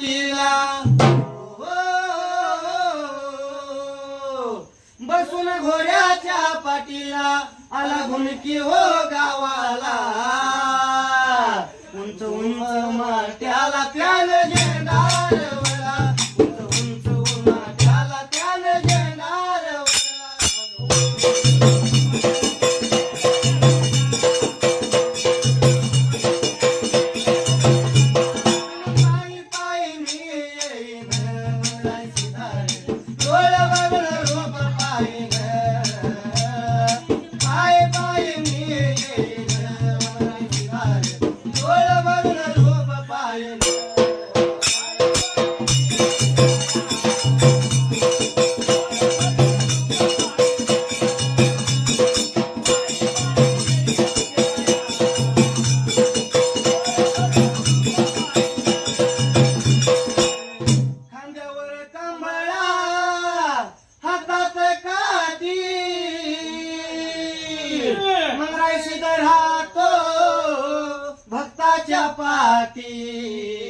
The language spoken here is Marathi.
पाटीला बसून घोड्याच्या पाटीला आला घुमकी हो गावाला उंच उंच माट्याला त्यानं झेंडार वळला उंच उंच माट्याला त्यानं झेंडार पायी पायी मी येईन म्हणायची धारे डोळ बघण रोप पायी पाय पाय मी येईन म्हणायची धारे डोळ बघण रोप पायी खांद्यावर कंबळा हातात काठी मग रायशी राहतो भक्ताच्या पाठी